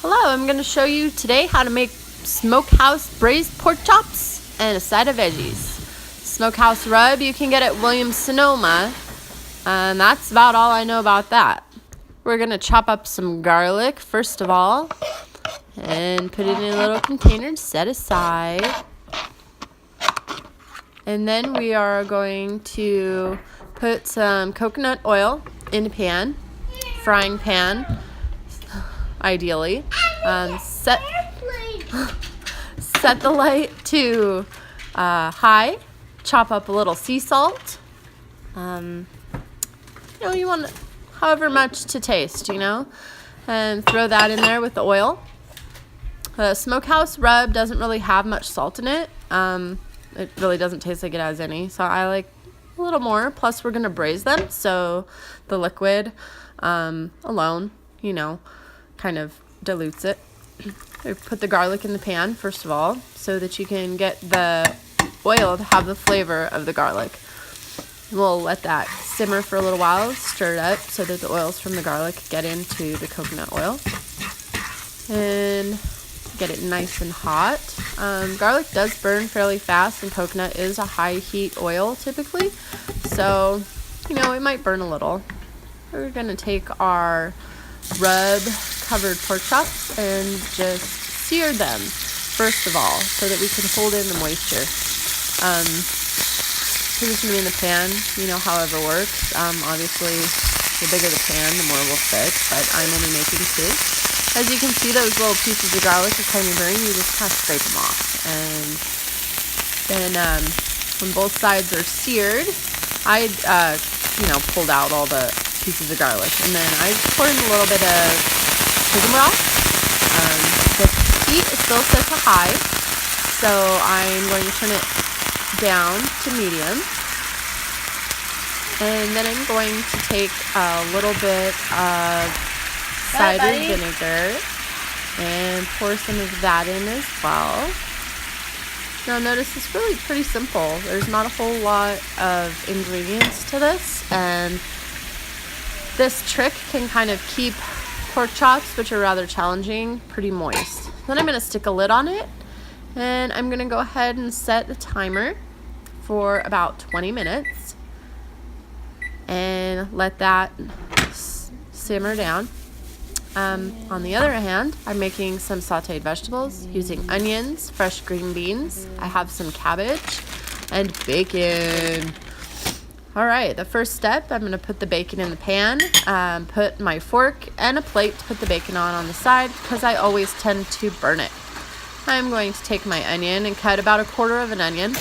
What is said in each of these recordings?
Hello, I'm going to show you today how to make smokehouse braised pork chops and a side of veggies. Smokehouse rub you can get at Williams-Sonoma, and that's about all I know about that. We're going to chop up some garlic first of all and put it in a little container to set aside. And then we are going to put some coconut oil in a pan, frying pan. Ideally, set the light to high. Chop up a little sea salt. You want however much to taste, and throw that in there with the oil. The smokehouse rub doesn't really have much salt in it. It really doesn't taste like it has any, so I like a little more. Plus, we're gonna braise them, so the liquid alone, kind of dilutes it. Put the garlic in the pan first of all so that you can get the oil to have the flavor of the garlic. We'll let that simmer for a little while, stir it up so that the oils from the garlic get into the coconut oil and get it nice and hot. Garlic does burn fairly fast, and coconut is a high heat oil typically, so it might burn a little. We're gonna take our rub covered pork chops and just sear them first of all so that we can hold in the moisture. Position them in the pan, however works. Obviously the bigger the pan, the more will fit, but I'm only making two. As you can see, those little pieces of garlic are kind of burning. You just kind of scrape them off, and then when both sides are seared, I pulled out all the pieces of garlic, and then I poured in a little bit of chicken broth. The heat is still set to high, so I'm going to turn it down to medium, and then I'm going to take a little bit of cider vinegar and pour some of that in as well. Now notice it's really pretty simple. There's not a whole lot of ingredients to this, and this trick can kind of keep pork chops, which are rather challenging, pretty moist. Then I'm going to stick a lid on it, and I'm going to go ahead and set the timer for about 20 minutes and let that simmer down. On the other hand, I'm making some sauteed vegetables using onions, fresh green beans. I have some cabbage and bacon. All right, the first step, I'm going to put the bacon in the pan, put my fork and a plate to put the bacon on the side because I always tend to burn it. I'm going to take my onion and cut about 1/4 of an onion.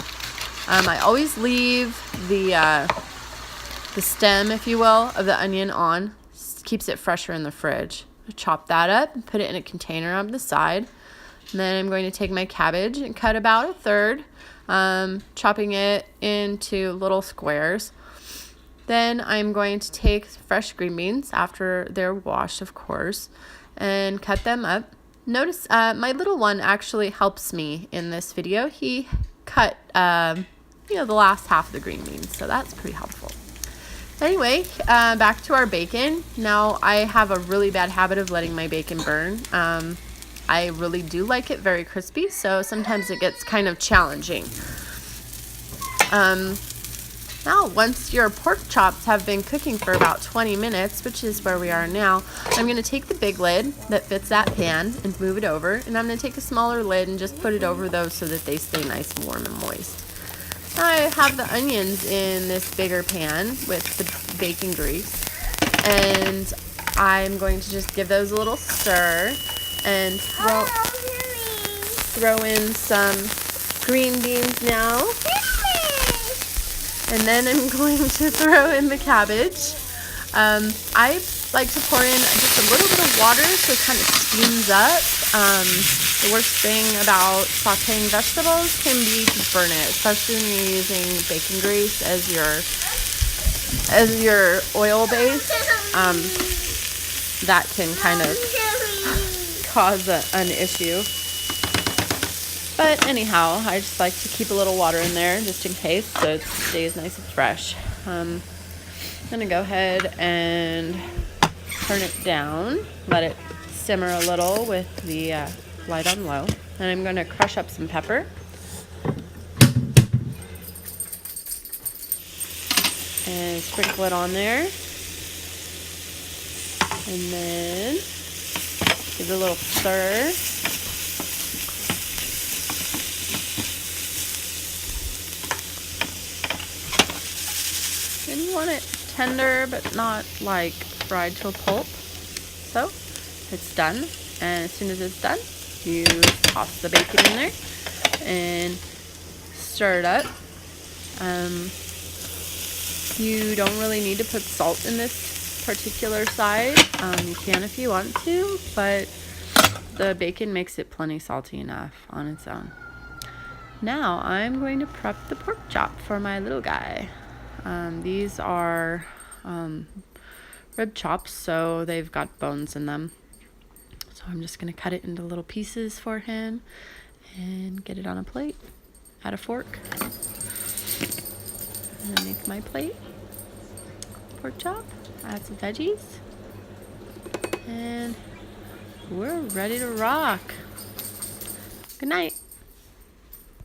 I always leave the stem, if you will, of the onion on. Keeps it fresher in the fridge. Chop that up and put it in a container on the side. And then I'm going to take my cabbage and cut about 1/3, chopping it into little squares. Then I'm going to take fresh green beans after they're washed, of course, and cut them up. Notice my little one actually helps me in this video. He cut the last half of the green beans, so that's pretty helpful. Anyway, back to our bacon. Now, I have a really bad habit of letting my bacon burn. I really do like it very crispy, so sometimes it gets kind of challenging. Now, once your pork chops have been cooking for about 20 minutes, which is where we are now, I'm going to take the big lid that fits that pan and move it over, and I'm going to take a smaller lid and just put it over those so that they stay nice and warm and moist. I have the onions in this bigger pan with the bacon grease, and I'm going to just give those a little stir and throw in some green beans now, and then I'm going to throw in the cabbage. I like to pour in just a little bit of water so it kind of steams up. The worst thing about sauteing vegetables can be to burn it, especially when you're using bacon grease as your oil base. That can kind of cause an issue. But anyhow, I just like to keep a little water in there just in case so it stays nice and fresh. I'm going to go ahead and turn it down, let it simmer a little with the light on low. And I'm going to crush up some pepper. And sprinkle it on there. And then give it a little stir. And you want it tender, but not like fried to a pulp. So it's done. And as soon as it's done, you toss the bacon in there and stir it up. You don't really need to put salt in this particular side. You can if you want to, but the bacon makes it plenty salty enough on its own. Now I'm going to prep the pork chop for my little guy. These are rib chops, so they've got bones in them. So I'm just going to cut it into little pieces for him and get it on a plate. Add a fork. I'm gonna make my plate. Pork chop, add some veggies, and we're ready to rock. Good night.